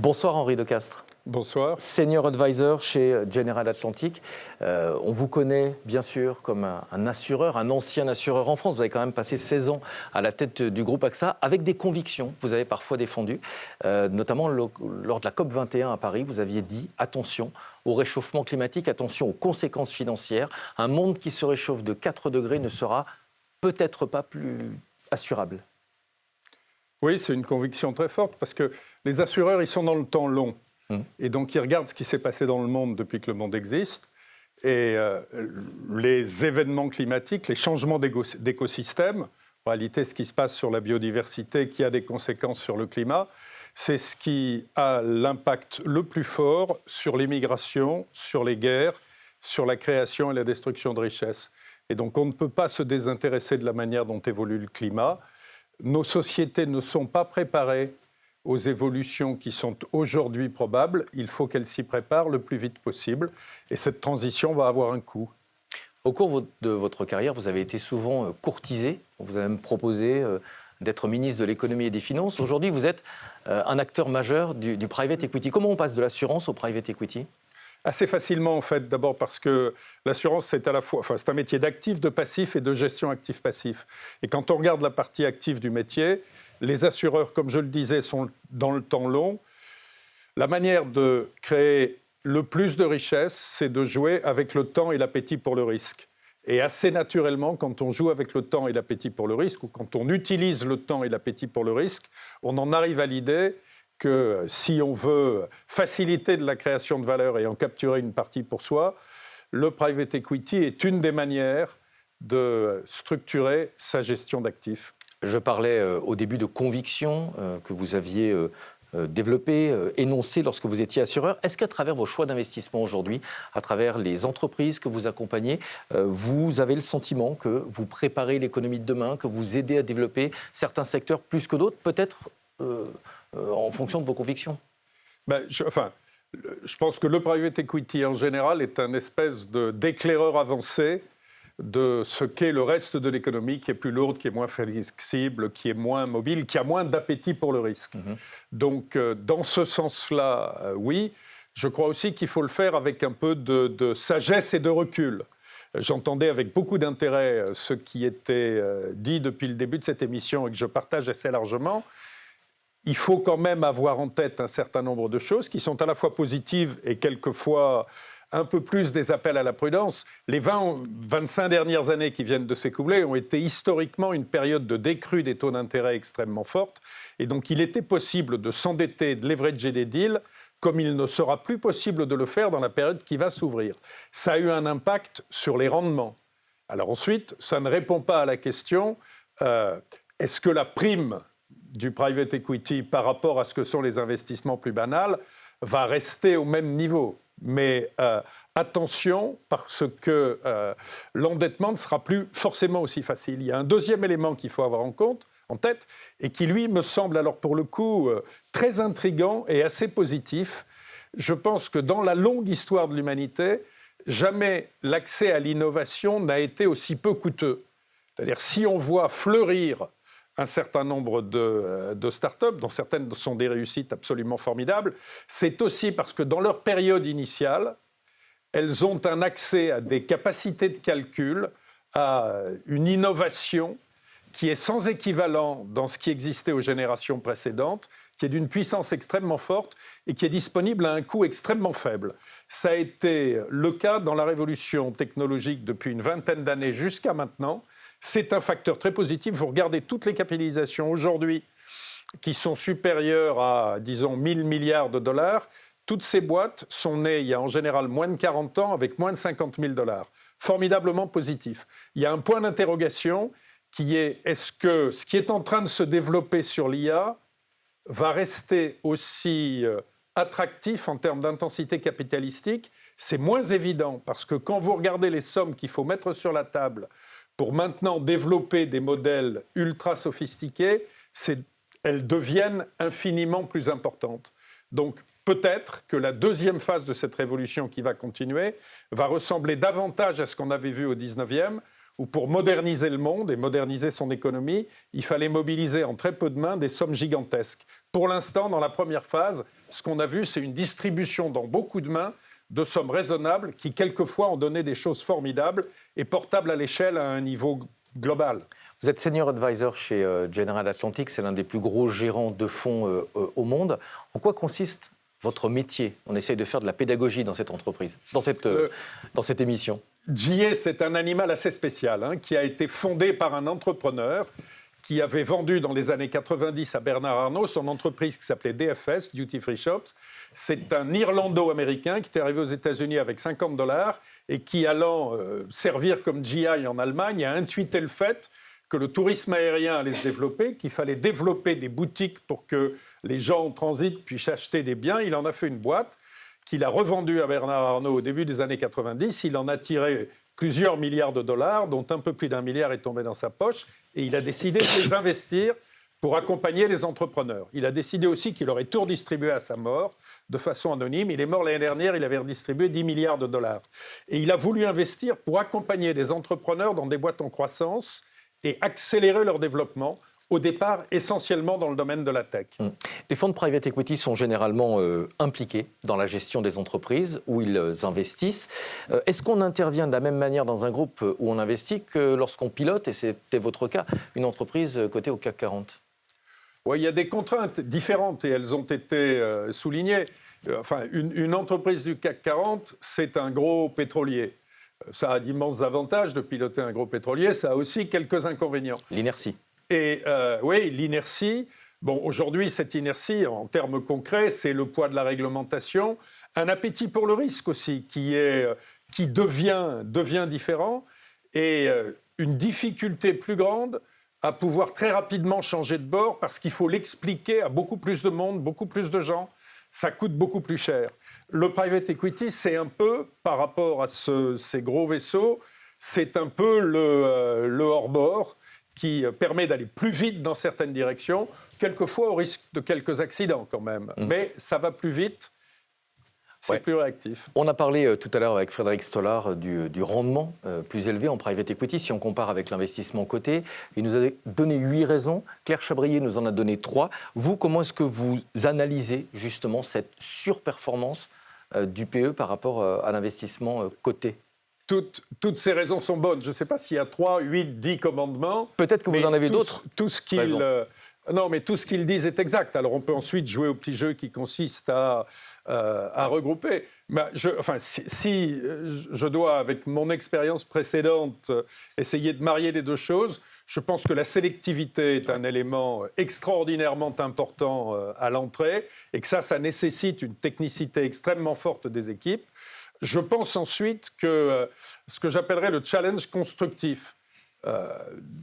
Bonsoir Henri Decastre. Bonsoir. Senior Advisor chez General Atlantic. On vous connaît bien sûr comme un assureur, un ancien assureur en France. Vous avez quand même passé 16 ans à la tête du groupe AXA avec des convictions que vous avez parfois défendues. Notamment lors de la COP21 à Paris, vous aviez dit attention au réchauffement climatique, attention aux conséquences financières. Un monde qui se réchauffe de 4 degrés ne sera peut-être pas plus assurable. Oui, c'est une conviction très forte parce que les assureurs, ils sont dans le temps long. Et donc, ils regardent ce qui s'est passé dans le monde depuis que le monde existe. Et les événements climatiques, les changements d'écosystèmes, en réalité, ce qui se passe sur la biodiversité qui a des conséquences sur le climat, c'est ce qui a l'impact le plus fort sur l'immigration, sur les guerres, sur la création et la destruction de richesses. Et donc, on ne peut pas se désintéresser de la manière dont évolue le climat. Nos sociétés ne sont pas préparées aux évolutions qui sont aujourd'hui probables. Il faut qu'elles s'y préparent le plus vite possible. Et cette transition va avoir un coût. Au cours de votre carrière, vous avez été souvent courtisé. On vous a même proposé d'être ministre de l'économie et des finances. Aujourd'hui, vous êtes un acteur majeur du private equity. Comment on passe de l'assurance au private equity ? Assez facilement, en fait, d'abord parce que l'assurance, c'est à la fois, c'est un métier d'actif, de passif et de gestion actif-passif. Et quand on regarde la partie active du métier, les assureurs, comme je le disais, sont dans le temps long. La manière de créer le plus de richesse, c'est de jouer avec le temps et l'appétit pour le risque. Et assez naturellement, quand on joue avec le temps et l'appétit pour le risque, ou quand on utilise le temps et l'appétit pour le risque, on en arrive à l'idée que si on veut faciliter de la création de valeur et en capturer une partie pour soi, le private equity est une des manières de structurer sa gestion d'actifs. Je parlais au début de convictions que vous aviez développées, énoncées lorsque vous étiez assureur. Est-ce qu'à travers vos choix d'investissement aujourd'hui, à travers les entreprises que vous accompagnez, vous avez le sentiment que vous préparez l'économie de demain, que vous aidez à développer certains secteurs plus que d'autres, peut-être en fonction de vos convictions ? Je pense que le private equity en général est un espèce d'éclaireur avancé de ce qu'est le reste de l'économie, qui est plus lourde, qui est moins flexible, qui est moins mobile, qui a moins d'appétit pour le risque. Donc, dans ce sens-là, oui. Je crois aussi qu'il faut le faire avec un peu de sagesse et de recul. J'entendais avec beaucoup d'intérêt ce qui était dit depuis le début de cette émission et que je partage assez largement. Il faut quand même avoir en tête un certain nombre de choses qui sont à la fois positives et quelquefois un peu plus des appels à la prudence. Les 20-25 dernières années qui viennent de s'écouler ont été historiquement une période de décrue des taux d'intérêt extrêmement forte. Et donc, il était possible de s'endetter, de leverager des deals, comme il ne sera plus possible de le faire dans la période qui va s'ouvrir. Ça a eu un impact sur les rendements. Alors ensuite, ça ne répond pas à la question est-ce que la prime du private equity par rapport à ce que sont les investissements plus banals va rester au même niveau. Mais attention, parce que l'endettement ne sera plus forcément aussi facile. Il y a un deuxième élément qu'il faut avoir en tête, et qui, lui, me semble, alors pour le coup, très intriguant et assez positif. Je pense que dans la longue histoire de l'humanité, jamais l'accès à l'innovation n'a été aussi peu coûteux. C'est-à-dire, si on voit fleurir un certain nombre de start-up, dont certaines sont des réussites absolument formidables, c'est aussi parce que dans leur période initiale, elles ont un accès à des capacités de calcul, à une innovation qui est sans équivalent dans ce qui existait aux générations précédentes, qui est d'une puissance extrêmement forte et qui est disponible à un coût extrêmement faible. Ça a été le cas dans la révolution technologique depuis une vingtaine d'années jusqu'à maintenant. C'est un facteur très positif. Vous regardez toutes les capitalisations aujourd'hui qui sont supérieures à, disons, 1000 milliards de dollars. Toutes ces boîtes sont nées il y a en général moins de 40 ans avec moins de 50 000 dollars. Formidablement positif. Il y a un point d'interrogation qui est est-ce que ce qui est en train de se développer sur l'IA va rester aussi attractif en termes d'intensité capitalistique ? C'est moins évident parce que quand vous regardez les sommes qu'il faut mettre sur la table pour maintenant développer des modèles ultra sophistiqués, elles deviennent infiniment plus importantes. Donc peut-être que la deuxième phase de cette révolution qui va continuer va ressembler davantage à ce qu'on avait vu au 19e, où pour moderniser le monde et moderniser son économie, il fallait mobiliser en très peu de mains des sommes gigantesques. Pour l'instant, dans la première phase, ce qu'on a vu, c'est une distribution dans beaucoup de mains de sommes raisonnables qui, quelquefois, ont donné des choses formidables et portables à l'échelle à un niveau global. Vous êtes senior advisor chez General Atlantic, c'est l'un des plus gros gérants de fonds au monde. En quoi consiste votre métier? On essaye de faire de la pédagogie dans cette entreprise, dans cette émission. GA, c'est un animal assez spécial, qui a été fondé par un entrepreneur qui avait vendu dans les années 90 à Bernard Arnault son entreprise qui s'appelait DFS, Duty Free Shops. C'est un Irlando-américain qui était arrivé aux États-Unis avec $50 et qui, allant servir comme GI en Allemagne, a intuité le fait que le tourisme aérien allait se développer, qu'il fallait développer des boutiques pour que les gens en transit puissent acheter des biens. Il en a fait une boîte qu'il a revendue à Bernard Arnault au début des années 90. Il en a tiré plusieurs milliards de dollars, dont un peu plus d'1 milliard est tombé dans sa poche, et il a décidé de les investir pour accompagner les entrepreneurs. Il a décidé aussi qu'il aurait tout redistribué à sa mort, de façon anonyme. Il est mort l'année dernière, il avait redistribué 10 milliards de dollars. Et il a voulu investir pour accompagner des entrepreneurs dans des boîtes en croissance et accélérer leur développement, au départ essentiellement dans le domaine de la tech. Les fonds de private equity sont généralement impliqués dans la gestion des entreprises où ils investissent. Est-ce qu'on intervient de la même manière dans un groupe où on investit que lorsqu'on pilote, et c'était votre cas, une entreprise cotée au CAC 40 ? Oui, il y a des contraintes différentes et elles ont été soulignées. Une entreprise du CAC 40, c'est un gros pétrolier. Ça a d'immenses avantages de piloter un gros pétrolier, ça a aussi quelques inconvénients. L'inertie. Et oui, l'inertie. Bon, aujourd'hui, cette inertie, en termes concrets, c'est le poids de la réglementation, un appétit pour le risque aussi, qui devient différent, et une difficulté plus grande à pouvoir très rapidement changer de bord, parce qu'il faut l'expliquer à beaucoup plus de monde, beaucoup plus de gens. Ça coûte beaucoup plus cher. Le private equity, c'est un peu, par rapport à ces gros vaisseaux, c'est un peu le hors-bord, qui permet d'aller plus vite dans certaines directions, quelquefois au risque de quelques accidents quand même. Mais ça va plus vite, c'est plus réactif. On a parlé tout à l'heure avec Frédéric Stollard du rendement plus élevé en private equity si on compare avec l'investissement coté. Il nous a donné 8 raisons. Claire Chabrier nous en a donné 3. Vous, comment est-ce que vous analysez justement cette surperformance du PE par rapport à l'investissement coté ? Toutes ces raisons sont bonnes. Je ne sais pas s'il y a 3, 8, 10 commandements. Peut-être que vous en avez d'autres. Tout ce qu'ils disent est exact. Alors on peut ensuite jouer au petit jeu qui consiste à regrouper. Mais si je dois, avec mon expérience précédente, essayer de marier les deux choses, je pense que la sélectivité est un élément extraordinairement important à l'entrée et que ça nécessite une technicité extrêmement forte des équipes. Je pense ensuite que ce que j'appellerais le challenge constructif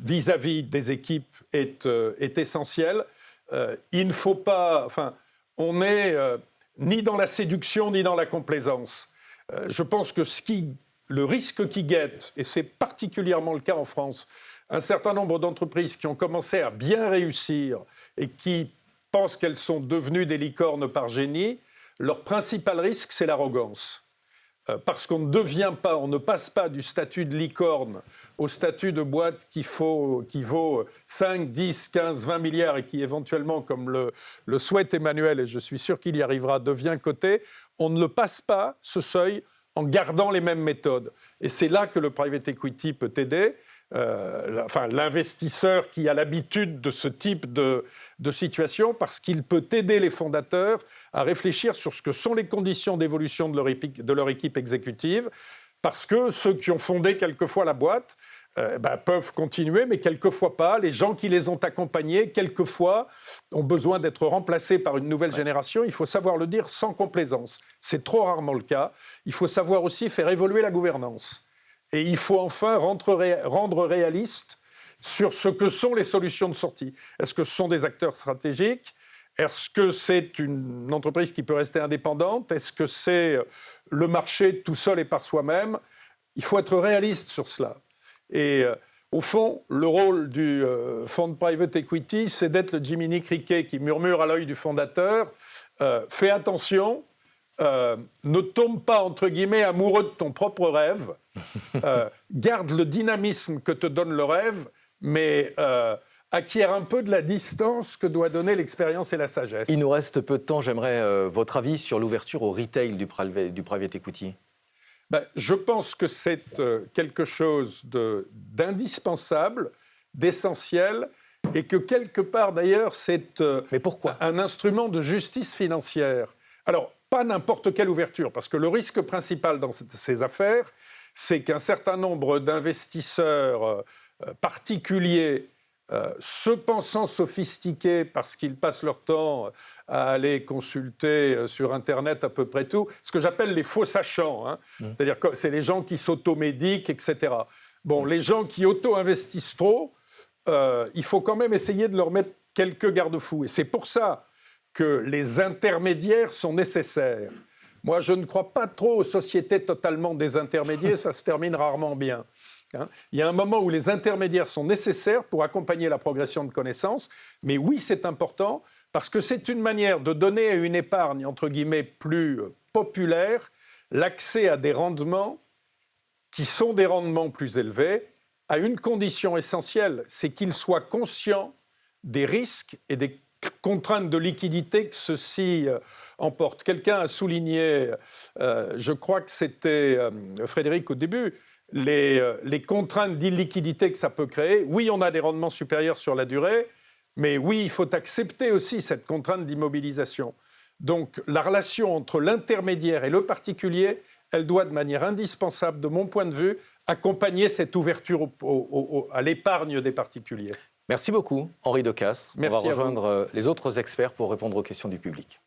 vis-à-vis des équipes est essentiel. Il ne faut pas... on n'est ni dans la séduction ni dans la complaisance. Je pense que le risque qui guette, et c'est particulièrement le cas en France, un certain nombre d'entreprises qui ont commencé à bien réussir et qui pensent qu'elles sont devenues des licornes par génie, leur principal risque, c'est l'arrogance. Parce qu'on ne passe pas du statut de licorne au statut de boîte qui vaut 5, 10, 15, 20 milliards et qui éventuellement, comme le souhaite Emmanuel, et je suis sûr qu'il y arrivera, devient coté. On ne le passe pas, ce seuil, en gardant les mêmes méthodes. Et c'est là que le private equity peut aider. L'investisseur qui a l'habitude de ce type de situation, parce qu'il peut aider les fondateurs à réfléchir sur ce que sont les conditions d'évolution de leur équipe exécutive, parce que ceux qui ont fondé quelquefois la boîte peuvent continuer, mais quelquefois pas. Les gens qui les ont accompagnés, quelquefois, ont besoin d'être remplacés par une nouvelle génération. Il faut savoir le dire sans complaisance. C'est trop rarement le cas. Il faut savoir aussi faire évoluer la gouvernance. Et il faut enfin rendre réaliste sur ce que sont les solutions de sortie. Est-ce que ce sont des acteurs stratégiques ? Est-ce que c'est une entreprise qui peut rester indépendante ? Est-ce que c'est le marché tout seul et par soi-même ? Il faut être réaliste sur cela. Et au fond, le rôle du fonds de private equity, c'est d'être le Jiminy Cricket qui murmure à l'œil du fondateur « Fais attention ». ne tombe pas, entre guillemets, amoureux de ton propre rêve. Garde le dynamisme que te donne le rêve, mais acquiert un peu de la distance que doit donner l'expérience et la sagesse. Il nous reste peu de temps. J'aimerais votre avis sur l'ouverture au retail du private equity. Je pense que c'est quelque chose d'indispensable, d'essentiel, et que quelque part, d'ailleurs, c'est Mais pourquoi ? un instrument de justice financière. Alors, pas n'importe quelle ouverture, parce que le risque principal dans ces affaires, c'est qu'un certain nombre d'investisseurs particuliers, se pensant sophistiqués parce qu'ils passent leur temps à aller consulter sur Internet à peu près tout, ce que j'appelle les faux sachants, hein. C'est-à-dire que c'est les gens qui s'automédiquent, etc. Bon, les gens qui auto-investissent trop, il faut quand même essayer de leur mettre quelques garde-fous. Et c'est pour ça que les intermédiaires sont nécessaires. Moi, je ne crois pas trop aux sociétés totalement désintermédiées, ça se termine rarement bien. Il y a un moment où les intermédiaires sont nécessaires pour accompagner la progression de connaissances, mais oui, c'est important, parce que c'est une manière de donner à une épargne, entre guillemets, plus populaire, l'accès à des rendements qui sont des rendements plus élevés, à une condition essentielle, c'est qu'ils soient conscients des risques et des contraintes de liquidité que ceux-ci emportent. Quelqu'un a souligné, je crois que c'était Frédéric au début, les contraintes d'illiquidité que ça peut créer. Oui, on a des rendements supérieurs sur la durée, mais oui, il faut accepter aussi cette contrainte d'immobilisation. Donc, la relation entre l'intermédiaire et le particulier, elle doit, de manière indispensable, de mon point de vue, accompagner cette ouverture à l'épargne des particuliers. Merci beaucoup, Henri Decastre. Merci. On va rejoindre les autres experts pour répondre aux questions du public.